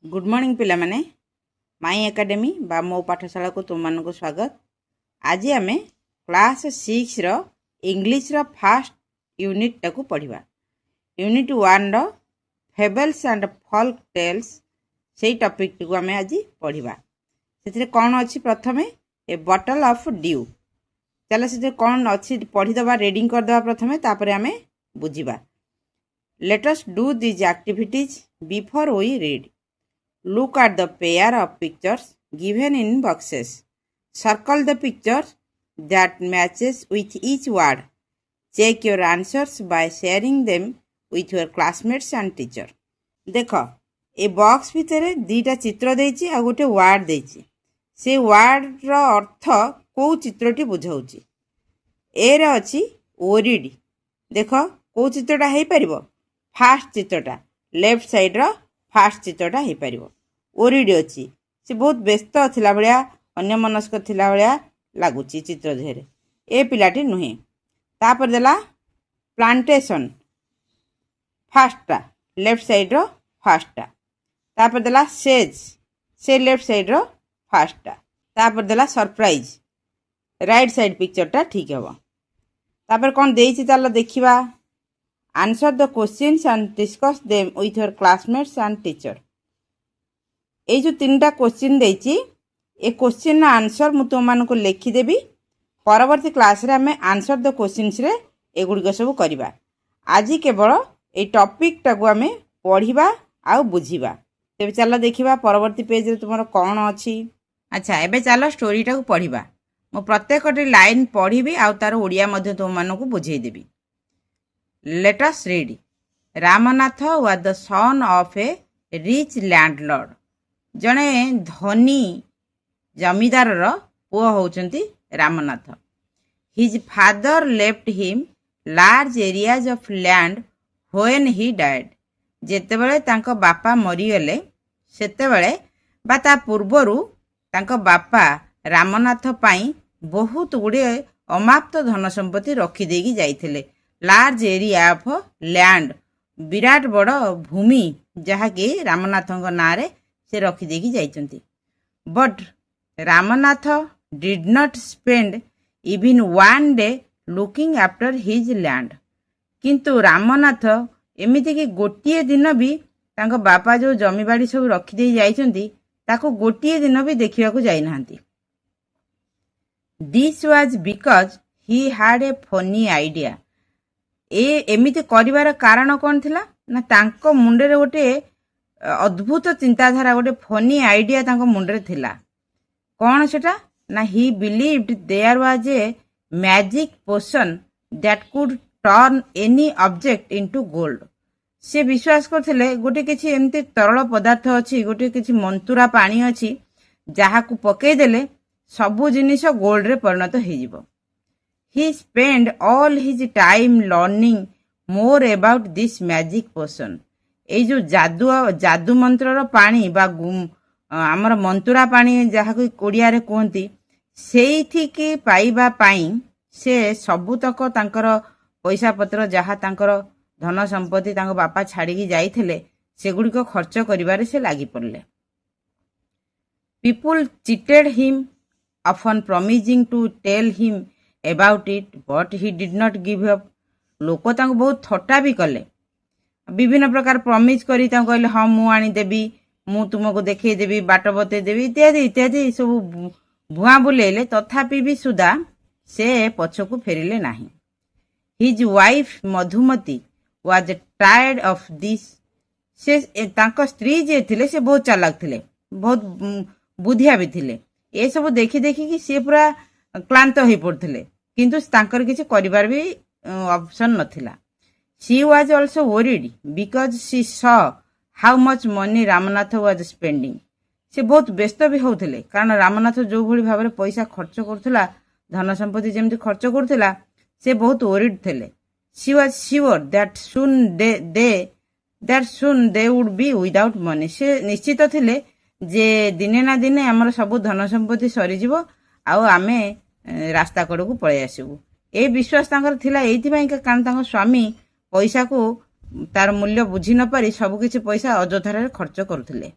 Good morning पिला माने माई academy बा मो पाठशाला को तुम मानक स्वागत। आज आम क्लास 6 रो इंग्लिश रो फर्स्ट यूनिट टाकू पढ़िबा। यूनिट 1 रो फेबल्स एंड फोल्क टेल्स से टॉपिक को आम आज पढ़िबा। से कौन अच्छी प्रथमे ए बॉटल ऑफ ड्यू। चलो से कौन अच्छी पढ़ीदबा रीडिंग करदबा प्रथमे तापर आम बुझिबा। Let us do this activities before we read. Look at the pair of pictures given in boxes. Circle the pictures that matches with each word. Check your answers by sharing them with your classmates and teacher. देखो a box भितर दीटा चित्र देछि आ गोटे word देछि। से word रो अर्थ को चित्रटी बुझाउछि। ए रे अछि ओरिड। देखो को चित्रटा हेइ परिबो। फास्ट चित्रटा लेफ्ट साइड रो फास्ट चित्रटा हेइ परिबो। ओरिड अच्छी से बहुत व्यस्त थिला भलिया अन्य मनस्क थिला भलिया लागुची चित्र देहरे। ए पिलाटी नुहे। तापर देला प्लांटेशन फास्टा लेफ्ट साइड रो फास्टा। तापर देला सेज से लेफ्ट साइड रो फास्टा। तापर देला सरप्राइज राइट साइड पिक्चरटा ठीक हबो। तापर कोन देइछि ताला देखिबा। Answer the questions and discuss them with your classmates and teacher. ये जो 3टा क्वेश्चन देछि ए क्वेश्चन आंसर मु तुम मानको लिखिदेवी। परवर्ती क्लास रे हमें आंसर द क्वेश्चंस रे एगुड़िक सब करवा। आज केवल ए टॉपिक टाको हमें पढ़िबा आ बुझिबा। तेबे चलो देखिबा परवर्ती पेज रे तुमरो कोन अछि। अच्छा एबे चलो स्टोरी टाको पढ़िबा। मु प्रत्येकटी लाइन पढ़िबी आ तार ओडिया मध्ये तुम मानको बुझेई देबी। Let us read. Ramnath was the son of a rich landlord. जड़े धनी जमीदार पुओ होचंती Ramnath. His father left him large areas of land when he died. जेतेबेले तांको बापा मरीगले सेतेबेले बा ता पूर्वरु तांको बापा रामनाथ पाई बहुत गुड़े अमाप्त धन संपत्ति रखी देगी जाइथिले। लार्ज एरिया ऑफ लैंड विराट बड़ भूमि जहाँकि रामनाथଙ୍କ नारे से रखी देगी जाइचंती। But Ramnath did not spend even one day looking after his land. किंतु रामनाथ एमिति कि गोटिए दिन भी तांको बापा जो जमीबाड़ी सब रखी दे जाइचंती ताको गोटिए दिन भी देखिबा को जाई नाहंती। This was because he had a funny idea. ए एमिति करिवार कारण कोन थिला ना तांको मुंडे रे गोटे अद्भुत चिंताधारा गोटे फनी आइडिया तांको मुंडरे थिला। कौन सेटा ना ही believed there was a magic potion that could turn any object into gold. से विश्वास करथिले गोटे किछि एमती तरल पदार्थ अछि गोटे किछि मंतुरा पानी अछि जहा को पकई देले सबु जिनिस गोल्ड रे परिणत हे जिवो। He spend all his time learning more about this magic potion. ए जो जादू मंत्र पानी बा आमर मंतुरा पानी जहाँ को कोड़िया रे कहती से पाइबा पाई से सबुतक तांकर पैसा पत्र जहाँ तांकर धन संपत्ति तांको बापा छाड़ी जाइथिले सेगुड़िक खर्च करिबारे से लागी पड़ले। People cheated him often promising to tell him about it but he did not give up. लोक तांको बहुत थट्टा भी कले। विभिन्न प्रकार प्रमिज करी कहले हाँ मु आनी देबी मु तुमको देखई देबी बाट बतई देबी इत्यादि इत्यादि सब भुआ बुलेले तथापि भी सुधा से पछकु फेरिले नाही। His wife Madhumati was tired of this. से तांको स्त्री जे थिले से बहुत चालाक थिले बहुत बुद्धिया भी थिले। ए सब देखि देखि कि से पूरा क्लांत होई पड़थिले किंतु तांकर किछि करिवार भी option नथिला। She was also worried because she saw how much money Ramnath was spending. से बहुत व्यस्त भी होउथिले कारण रामनाथ जो भली भाबरे पैसा खर्च करथुला धन संपत्ति जेमति खर्च करथुला से बहुत worried थिले। She was sure that soon they would be without money. से निश्चित थिले जे दिने ना दिने हमर सब धन संपत्ति सरी जिवो आ आमे रास्ता कड़कू पळे आसीबू। ए विश्वास तांकर थिला एथि पई कारण तांको स्वामी पैसा को तार मूल्य बुझी न पारी सबकिछि पैसा अଯଥାରେ खर्च करुथिले।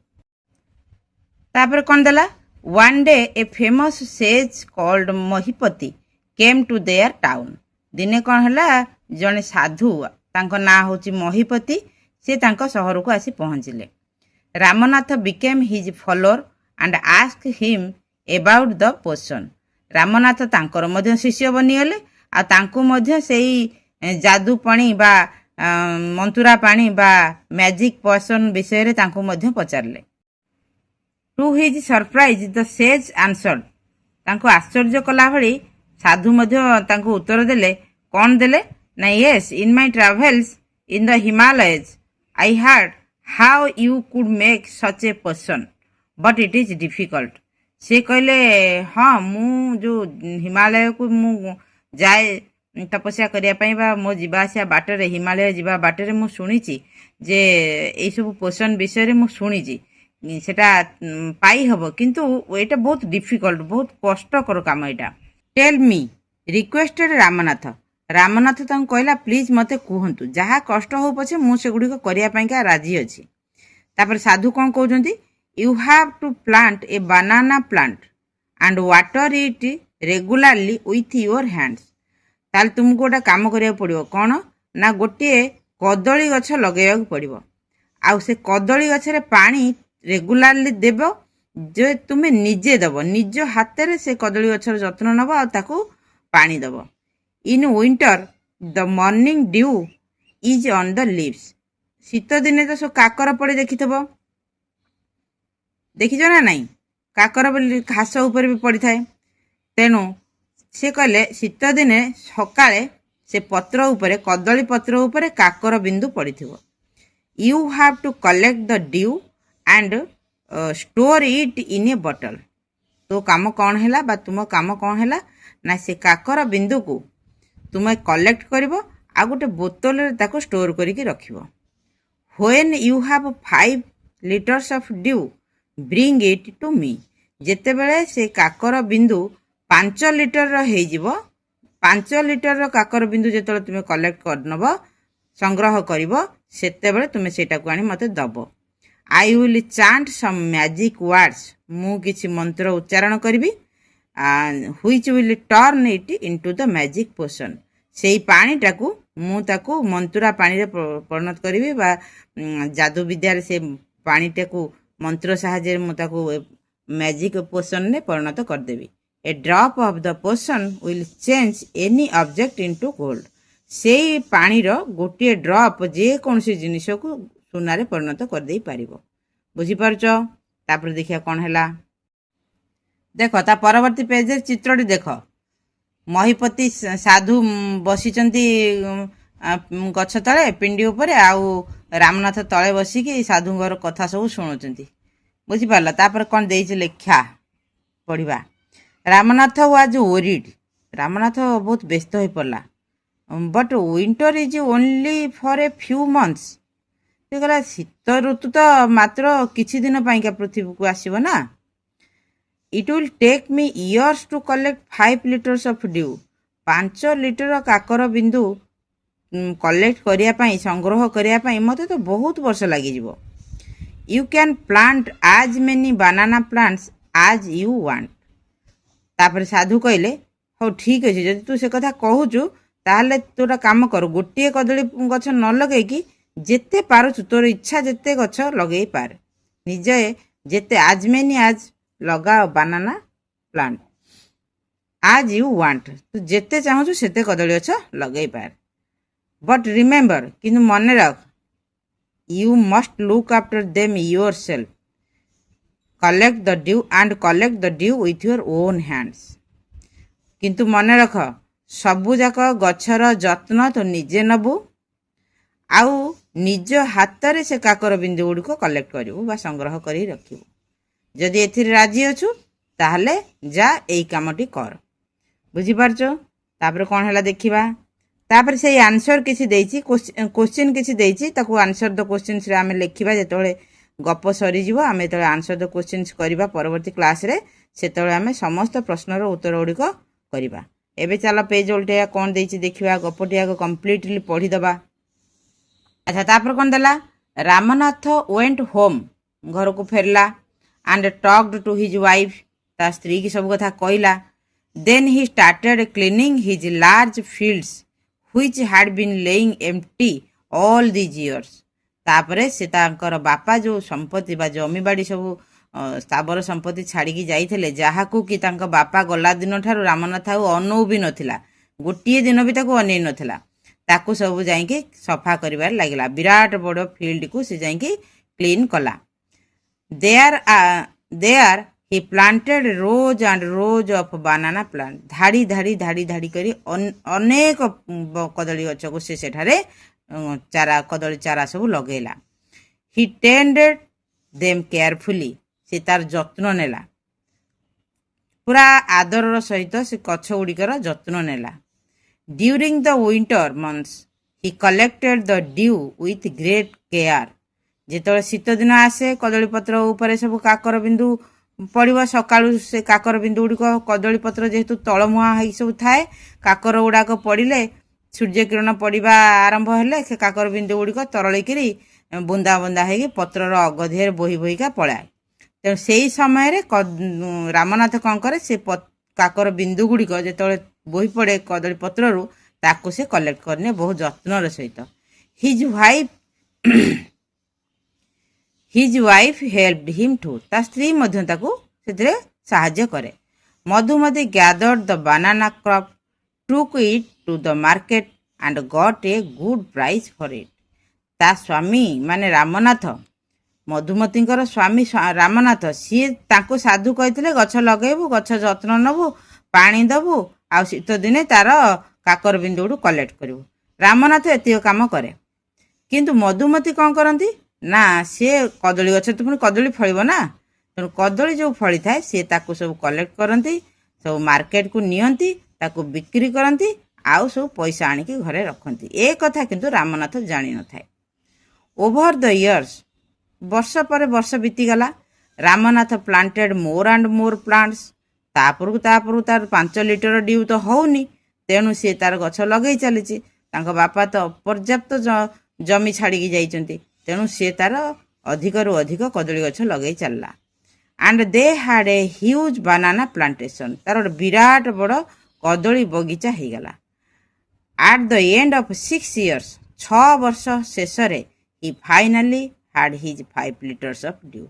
तापर कौन देला one day a famous sage called Mahipati came to their town दिने कौन हैला जने साधु तांको ना होची महिपति से तांको शहर को आसी पहुंचले Ramnath became his follower and ask him about the potion Ramnath तांकर मध्य शिष्य बनिगले आ तांको मध्य सेई जादू पानी बा मंतुरा पानी बा मैजिक पोषण विषय रे तांको मध्य पचारले to his surprise the sage answered तांको आश्चर्य कला भली साधु मध्य तांको उत्तर देले कौन देले ना yes in my travels in the Himalayas I heard how you could make such a potion but it is difficult से कहले हाँ मु जो हिमालय को मु जाए तपस्या करने बा मो जीवासिया बाटर हिमालय जीवा बाटर मु शुणी जे ये सब पोषण विषय रे मु शुणी सेटा पाई हबो किंतु एटा बहुत डिफिकल्ट बहुत कष्टकर काम एटा tell me requested Ramnath Ramnath तांको कहला प्लीज मते कहंतु जहा कष्ट हो पछे मु से गुडी को करिया पई राजी अछि तापर साधु कोन कहउजंती you have to plant a banana plant and water it regularly with your hands ताल तुमको गोटे काम करिया पड़िबो कोन ना गोटे कदली गछ लगेया पड़िबो आ से कदली गछ रे पानी रेगुलारली देबो जे तुमे निजे दबो निज हाथ रे से कदली गछर जत्न नबो आ ताकू पानी दबो in winter the morning dew is on the leaves शीत दिने तो सब काकर पड़े देखिथबो देखिछ ना नहीं काकर घास ऊपर भी पड़ी थाए तेणु से कहले शीत दिने सकाळे से पत्र ऊपर कदली पत्र ऊपर काकर बिंदु पड़िथिबो you have to collect the dew and store it in a bottle तो काम कौन हैला बा तुम काम कौन हैला ना से काकर बिंदु को तुम कलेक्ट करिवो आ गोटे बोतल रे ताको स्टोर करिके रखिवो when you have 5 litres of dew bring it to me जेते बेले से काकर बिंदु 5 लीटर हे जिवो 5 लीटर काकर बिंदु जेते तुम कलेक्ट कर नबो संग्रह करिवो सेते बेले तुम सेटा को आनी मते दबो I will chant some magic words मु किछि मंत्र उच्चारण करिवि which will turn it into the magic potion सेई पानी टाकू मु ताकू मंतुरा पानी रे परिणत करिवि बा जादू विद्या रे से पानी टाकू मंत्र साहाय्य मु ताकू मैजिक पोशन ने परिणत कर देबी a drop of the potion will change any object into gold सेई पानी रो गोटे ड्रॉप जे कोनसी जिनिस को सुना रे परिणत कर देई पारिबो बुझी परछो तापर देखिया कोन हैला देखो ता परवर्ती पेज रे चित्रटी देखो महिपति साधु बसिचंती गछ तले पिंडी ऊपर आउ रामनाथ तले बसिकी साधुंगर कथा सब शुणुचंती बुझी पारला तापर कोन देइछ लेख्या पढिबा रामनाथ वाज वरीड रामनाथ बहुत व्यस्त हो पड़ला but winter is only for a few months कहला शीत ऋतु तो मात्र किछि दिन पाइका पृथ्वी को आसीबो ना it will take me years to collect 5 litres of dew 5 litre काकर बिंदु कलेक्ट करिया पाई संग्रह करिया पाई मते तो बहुत वर्ष लागि जिवो you can plant as many banana plants as you want तापर साधु कहले हो ठीक अछि जदि तू से कथा कहूचु ताहले तोरा काम कर गोटे कदली गछ न लगै कि जेते पारुछु तोर इच्छा जेते गछ लगै पार निजे जेते आज मेनी आज लगा बनाना प्लांट आज यू वांट तू जेते चाहूछु सेते कदली गछ लगै पार बट रिमेंबर किंतु मन रख you must look after them yourself collect the dew and collect the due with your own hands किंतु मन रख सबु जाक गछर जत्न तो निजे नबु आउ निज हाथ रे से काकर बिंदु गुडी को कलेक्ट करिवु बा संग्रह करी रखिवु जदि एथिर राजी अछु ताहले जा एई कामटी कर बुझी पारछो तापर कोन हला देखिबा तापर से आंसर किछि देइछि क्वेश्चन किछि देइछि ताकू आंसर द क्वेश्चंस रे हमें लिखिबा जेतोले गप सरी जीवो हमें तो आंसर द क्वेश्चंस करिबा परवर्ती क्लास रे सेतोले हमें समस्त प्रश्नर उत्तर गुडी को करिबा एबे चलो पेज उल्टेया कोन देइछि देखिबा गपटिया को कंप्लीटली पढी दबा अच्छा तापर कोन देला रामनाथ वेंट होम घर को फेरला and talked to his wife. ତା ସ୍ତ୍ରୀ କି ସବୁ କଥା କହିଲା. Then he started cleaning his large fields which had been laying empty all these years. ତାପରେ ସେ ତାଙ୍କର ବାପା ଯେଉଁ ସମ୍ପତ୍ତି ବା ଜମିବାଡ଼ି ସବୁ ସ୍ଥାବର ସମ୍ପତ୍ତି ଛାଡ଼ିକି ଯାଇଥିଲେ, ଯାହାକୁ କି ତାଙ୍କ ବାପା ଗଲା ଦିନଠାରୁ ରାମନାଥ ଆଉ ଅନଉ ବି ନଥିଲା, ଗୋଟିଏ ଦିନ ବି ତାକୁ ଅନେଇ ନଥିଲା, ତାକୁ ସବୁ ଯାଇକି ସଫା କରିବାରେ ଲାଗିଲା. ବିରାଟ ବଡ଼ ଫିଲ୍ଡକୁ ସେ ଯାଇକି କ୍ଲିନ୍ କଲା. There he planted rows and rows of banana plants. ଧାଡ଼ି ଧାଡ଼ି ଧାଡ଼ି ଧାଡ଼ି କରି ଅନେକ କଦଳୀ ଗଛକୁ ସେ ସେଠାରେ କଦଳୀ ଚାରା ସବୁ ଲଗେଇଲା. He tended them carefully. ସେ ତାର ଯତ୍ନ ନେଲା, ପୁରା ଆଦରର ସହିତ ସେ ଗଛ ଗୁଡ଼ିକର ଯତ୍ନ ନେଲା. During the winter months he collected the dew with great care. ଯେତେବେଳେ ଶୀତ ଦିନ ଆସେ କଦଳୀ ପତ୍ର ଉପରେ ସବୁ କାକର ବିନ୍ଦୁ ପଡ଼ିବ. ସକାଳୁ ସେ କାକର ବିନ୍ଦୁ ଗୁଡ଼ିକ କଦଳୀ ପତ୍ର ଯେହେତୁ ତଳମୁହାଁ ହେଇକି ସବୁ ଥାଏ, କାକର ଗୁଡ଼ାକ ପଡ଼ିଲେ ସୂର୍ଯ୍ୟ କିରଣ ପଡ଼ିବା ଆରମ୍ଭ ହେଲେ ସେ କାକର ବିନ୍ଦୁ ଗୁଡ଼ିକ ତରଳିକିରି ବୁନ୍ଦା ବୁନ୍ଦା ହେଇକି ପତ୍ରର ଅଗଧିରେ ବୋହି ବୋହିକା ପଳାଏ. ତେଣୁ ସେଇ ସମୟରେ ରାମନାଥ କ'ଣ କରେ, ସେ କାକର ବିନ୍ଦୁ ଗୁଡ଼ିକ ଯେତେବେଳେ ବୋହି ପଡ଼େ କଦଳୀ ପତ୍ରରୁ, ତାକୁ ସେ କଲେକ୍ଟ କରିନିଏ ବହୁତ ଯତ୍ନର ସହିତ. His wife helped him too. ତା ସ୍ତ୍ରୀ ମଧ୍ୟ ତାକୁ ସେଥିରେ ସାହାଯ୍ୟ କରେ. Madhumati gathered the banana crop, took it to the market and got a good price for it. ତା ସ୍ୱାମୀ ମାନେ ରାମନାଥ, ମଧୁମତିଙ୍କର ସ୍ୱାମୀ ରାମନାଥ, ସିଏ ତାଙ୍କୁ ସାଧୁ କହିଥିଲେ ଗଛ ଲଗେଇବୁ, ଗଛ ଯତ୍ନ ନେବୁ, ପାଣି ଦେବୁ, ଆଉ ଶୀତ ଦିନେ ତାର କାକର ବିନ୍ଦୁରୁ କଲେକ୍ଟ କରିବୁ. ରାମନାଥ ଏତିକ କାମ କରେ. କିନ୍ତୁ ମଧୁମତି କ'ଣ କରନ୍ତି ନା, ସିଏ କଦଳୀ ଗଛ ତ ପୁଣି କଦଳୀ ଫଳିବ ନା, ତେଣୁ କଦଳୀ ଯେଉଁ ଫଳିଥାଏ ସିଏ ତାକୁ ସବୁ କଲେକ୍ଟ କରନ୍ତି, ସବୁ ମାର୍କେଟକୁ ନିଅନ୍ତି, ତାକୁ ବିକ୍ରି କରନ୍ତି, ଆଉ ସବୁ ପଇସା ଆଣିକି ଘରେ ରଖନ୍ତି. ଏ କଥା କିନ୍ତୁ ରାମନାଥ ଜାଣିନଥାଏ. ଓଭର ଦ ଇୟର୍ସ, ବର୍ଷ ପରେ ବର୍ଷ ବିତିଗଲା. Ramnath planted more and more plants. ତାପରକୁ ତାର 5 ଲିଟର ଡିଉ ତ ହେଉନି, ତେଣୁ ସିଏ ତାର ଗଛ ଲଗେଇ ଚାଲିଛି. ତାଙ୍କ ବାପା ତ ଅପର୍ଯ୍ୟାପ୍ତ ଜମି ଛାଡ଼ିକି ଯାଇଛନ୍ତି, ତେଣୁ ସିଏ ତାର ଅଧିକରୁ ଅଧିକ କଦଳୀ ଗଛ ଲଗେଇ ଚାଲିଲା. And they had a huge banana plantation. ତାର ଗୋଟେ ବିରାଟ ବଡ଼ କଦଳୀ ବଗିଚା ହେଇଗଲା. At the end of 6 years, 6 ବର୍ଷ ଶେଷରେ he finally had his 5 liters of dew.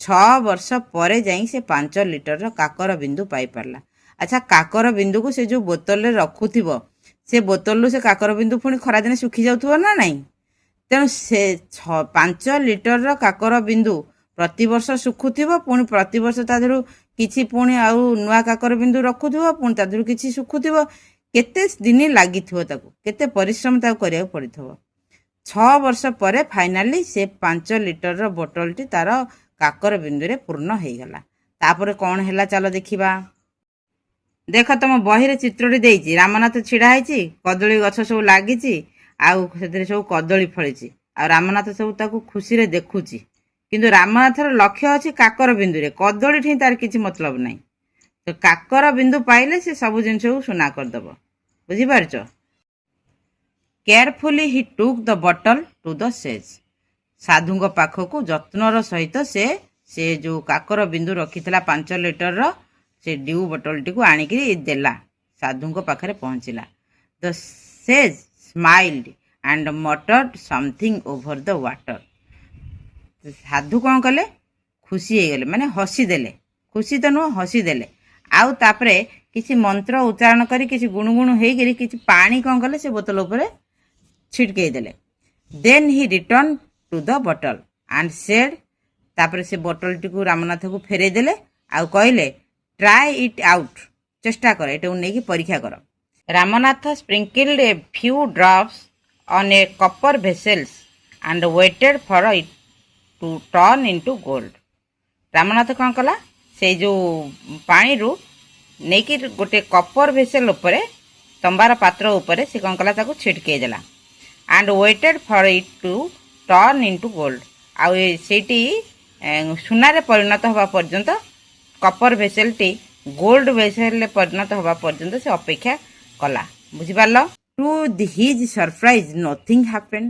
6 ବର୍ଷ ପରେ ଯାଇ ସେ 5 ଲିଟରର କାକର ବିନ୍ଦୁ ପାଇପାରିଲା. ଆଚ୍ଛା, କାକର ବିନ୍ଦୁକୁ ସେ ଯେଉଁ ବୋତଲରେ ରଖୁଥିବ, ସେ ବୋତଲରୁ ସେ କାକର ବିନ୍ଦୁ ପୁଣି ଖରାଦିନେ ଶୁଖି ଯାଉଥିବ ନା ନାହିଁ? ତେଣୁ ସେ 5 ଲିଟରର କାକର ବିନ୍ଦୁ ପ୍ରତିବର୍ଷ ଶୁଖୁଥିବ, ପୁଣି ପ୍ରତିବର୍ଷ ତା ଦେହରୁ କିଛି ପୁଣି ଆଉ ନୂଆ କାକର ବିନ୍ଦୁ ରଖୁଥିବ, ପୁଣି ତା ଦେହରୁ କିଛି ଶୁଖୁଥିବ. କେତେ ଦିନ ଲାଗିଥିବ, ତାକୁ କେତେ ପରିଶ୍ରମ ତାକୁ କରିବାକୁ ପଡ଼ିଥିବ. 6 ବର୍ଷ ପରେ ଫାଇନାଲି ସେ 5 ଲିଟରର ବୋଟଲଟି ତାର କାକର ବିନ୍ଦୁରେ ପୂର୍ଣ୍ଣ ହେଇଗଲା. ତାପରେ କ'ଣ ହେଲା ଚାଲ ଦେଖିବା. ଦେଖ, ତମ ବହିରେ ଚିତ୍ରଟି ଦେଇଛି. ରାମନାଥ ଛିଡ଼ା ହେଇଛି, କଦଳୀ ଗଛ ସବୁ ଲାଗିଛି, ଆଉ ସେଥିରେ ସବୁ କଦଳୀ ଫଳିଛି, ଆଉ ରାମନାଥ ସବୁ ତାକୁ ଖୁସିରେ ଦେଖୁଛି. କିନ୍ତୁ ରାମନାଥର ଲକ୍ଷ୍ୟ ଅଛି କାକର ବିନ୍ଦୁରେ, କଦଳୀ ଠି ତାର କିଛି ମତଲବ ନାହିଁ. ତ କାକର ବିନ୍ଦୁ ପାଇଲେ ସେ ସବୁ ଜିନିଷକୁ ସୁନା କରିଦେବ. ବୁଝିପାରୁଛ? Carefully he took the bottle to the sage. ସାଧୁଙ୍କ ପାଖକୁ ଯତ୍ନର ସହିତ ସେ ଯେଉଁ କାକର ବିନ୍ଦୁ ରଖିଥିଲା 5 ଲିଟରର ସେ ଡିଉ ବୋଟଲଟିକୁ ଆଣିକି ଦେଲା, ସାଧୁଙ୍କ ପାଖରେ ପହଞ୍ଚିଲା. The sage smiled and muttered something over the water. ସାଧୁ କ'ଣ କଲେ, ଖୁସି ହେଇଗଲେ, ମାନେ ହସିଦେଲେ. ଖୁସି ତ ନୁହଁ, ହସିଦେଲେ. ଆଉ ତାପରେ କିଛି ମନ୍ତ୍ର ଉଚ୍ଚାରଣ କରି କିଛି ଗୁଣୁଗୁଣୁ ହେଇକିରି କିଛି ପାଣି କ'ଣ କଲେ, ସେ ବୋତଲ ଉପରେ ଛିଟକେଇ ଦେଲେ. Then he return to the bottle and said. ତାପରେ ସେ ବୋଟଲଟିକୁ ରାମନାଥକୁ ଫେରେଇ ଦେଲେ, ଆଉ କହିଲେ, ଟ୍ରାଏ ଇଟ୍ ଆଉଟ୍. ଚେଷ୍ଟା କର, ଏଟାକୁ ନେଇକି ପରୀକ୍ଷା କର. Ramnath sprinkled a few drops on a copper vessels and waited for it to turn into gold. Ramnath କ'ଣ କଲା, ସେଇ ଯେଉଁ ପାଣିରୁ ନେଇକି ଗୋଟେ କପର ଭେସେଲ୍ ଉପରେ, ତମ୍ବାର ପାତ୍ର ଉପରେ ସେ କ'ଣ କଲା, ତାକୁ ଛିଟକେଇ ଦେଲା. And waited for it to turn into gold. ଆଉ ସେଇଠି ସୁନାରେ ପରିଣତ ହେବା ପର୍ଯ୍ୟନ୍ତ, କପର ଭେସେଲ୍ଟି ଗୋଲ୍ଡ ଭେସେଲ୍ରେ ପରିଣତ ହେବା ପର୍ଯ୍ୟନ୍ତ ସେ ଅପେକ୍ଷା କଲା. ବୁଝିପାରିଲ? To his surprise nothing happened.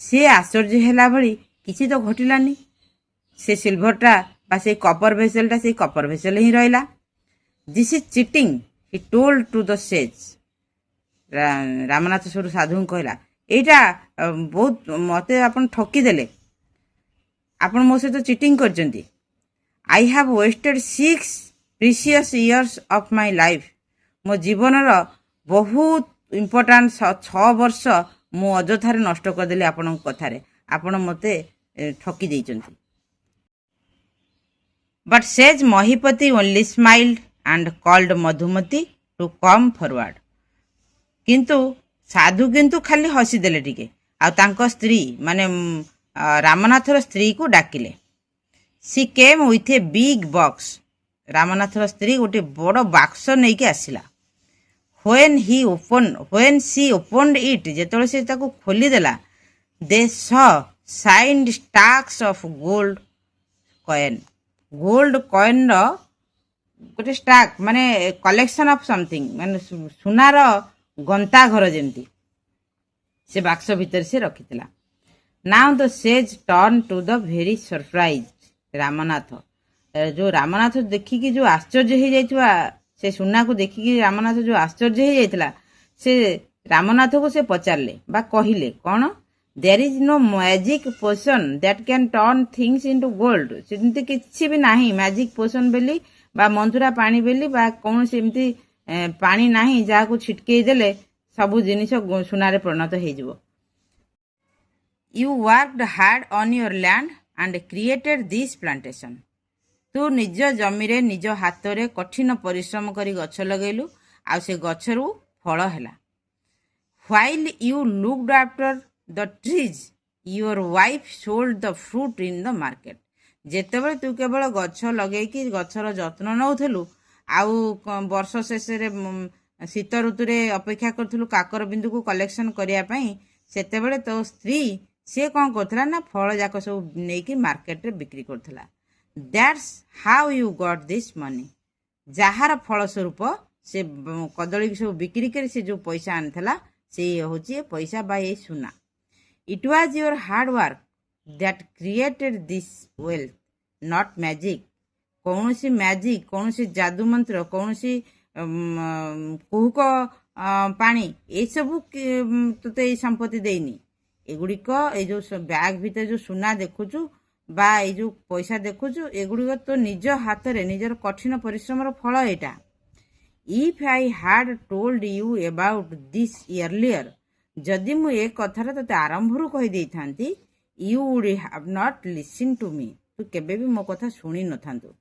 ସେ ଆଶ୍ଚର୍ଯ୍ୟ ହେଲା ଭଳି କିଛି ତ ଘଟିଲାନି. ସେ ସିଲଭରଟା बा से कपर भेसेलटा से कपर भेसेल ही रहा this is cheating he told to the sage Ramnath सेठू साधु कहला यहाँ बहुत मत आप ठकीदेले आपण मो सहित चिटिंग करचंती I have wasted 6 precious years of my life मो जीवनर बहुत इम्पोर्टाट 6 वर्ष मु अजथार नष्ट करदेली आपण कथार आपण मते ठकी देइचंती but sage Mahipati only smiled and called Madhumati to come forward किंतु साधु किंतु खाली हसीदेले टिके आ तांको स्त्री माने रामनाथर स्त्री को डाकिले she came with a big box रामनाथर स्त्री गोटे बड़ बाक्स नहीं के आसिला व्हेन सी ओपनड इट जेतोले से ताको खोली देला they saw shined stacks of gold coin रो गोटे स्टाक माने कलेक्शन ऑफ समथिंग माने सुनार गंता घर जमती से बाक्स भीतर से रखिथिला now the sage turn to the very surprise Ramnath जो रामनाथ देखिकी जो आश्चर्य हो जाइथिबा से सुना को देखिकी रामनाथ जो आश्चर्य हो जाइथिला से रामनाथ को से पचारले बा कहिले कौन there is no magic potion that can turn things into gold सेमती किछि भी नाही मैजिक पोशन बेली बा मंथुरा पानी बेली बा कौन सेमती पानी नाही जहाँ को छिटके देले सबु जिनिस सुनारे परिणत हो you worked hard on your land and created this plantation तू निज जमीरे निज हाथ रे कठिन परिश्रम करी गछ लगेलु आ से गछरु फल हैला while you looked after the trees your wife sold the fruit in the market जेतेबेले तू केवल गछ लगेकी गछर जत्न नौथलु आउ वर्ष शेष शीत ऋतु अपेक्षा करूँ काकर बिंदु को कलेक्शन करने सेतेबेले तो स्त्री सी कौन करथिला ना फल जाक सब नहीं मार्केट रे बिक्री करथिला that's how you got this money जार फल स्वरूप से कदली सब बिक्री कर से जो पैसा आनीला से हूँ पैसा बा ये सुना it was your hard work that created this wealth not magic कौन सी मैजिक कौन सी जादू मंत्र कौन सी कुहुक पानी ये सब तोते संपत्ति देनी एगुड़िक ये जो बैग भीतर जो सुना देखुचु बा ये जो पैसा देखुचु एगुड़िक तो निज हाथ रे निजर कठिन परिश्रम फल एटा if I had told you about this earlier जदि मु ए कथार तोते आरंभरू कहि देई थांती you would have not listen to me तू केबे भी मो कथा सुनी न थांतु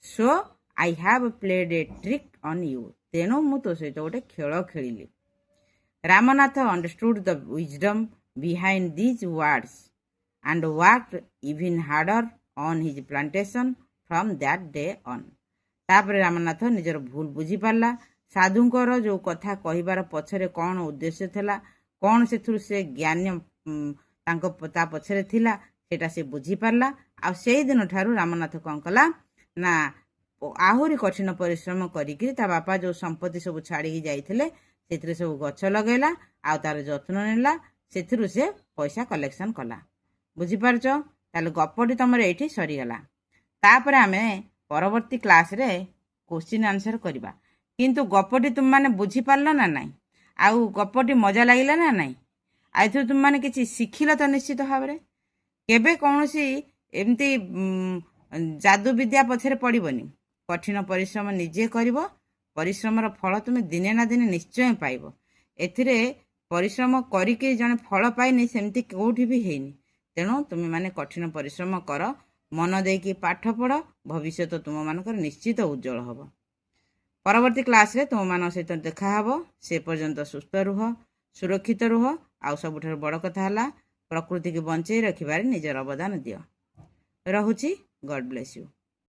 so I have played a trick on you तेणु मु तो सहित गोटे खेल खेलिली Ramnath understood the wisdom behind these words and worked even harder on his plantation from that day on तापर रामनाथ निजर भूल बुझी पारला साधुंकर जो कथा कहिबार पछरे कौन उद्देश्य थिला कौन से ज्ञान ता पछरे थिला सेटा से बुझी पारला आ सेई दिन ठारू रामनाथ कौन कला ना आहुरी कठिन परिश्रम करिकरी ता बापा जो संपत्ति सब छाड़ी जाइथिले सेथिरे सब गछ लगेला आ तार जत्न नेला सेथिरु से पैसा कलेक्शन कला बुझी पारछ ताले गपटी तमर एठी सरीगला तापर आमे परवर्ती क्लास रे क्वेश्चन आंसर करबा किंतु गपटी तुम माने बुझी पारलो ना नाही आउ गपटी मजा लागिला ना नाही आइथु तुम माने किछि शिखिला तो निश्चित भाबरे केबे कोनोसी एमती जादू विद्या पछरे पड़िबनी कठिन परिश्रम निजे करिवो परिश्रमर फल तुम दिने ना दिने निश्चय पाइबो एथिरे परिश्रम करिके जने फल पाइनी सेमती कोठी भी हेनी तेणु तुम माने कठिन परिश्रम कर मन देकी पाठ पढ़ भविष्य तुम मानकर निश्चित उज्जवल हब परवर्ती क्लास रे तुम मान सहित देखा हब से पर्यंत सुस्थ रुह सुरक्षित रुह आ सबुठार बड़ कथा हला प्रकृति की बंचई रखिबारे निजर अवदान दियो रहुची गॉड ब्लेस यू।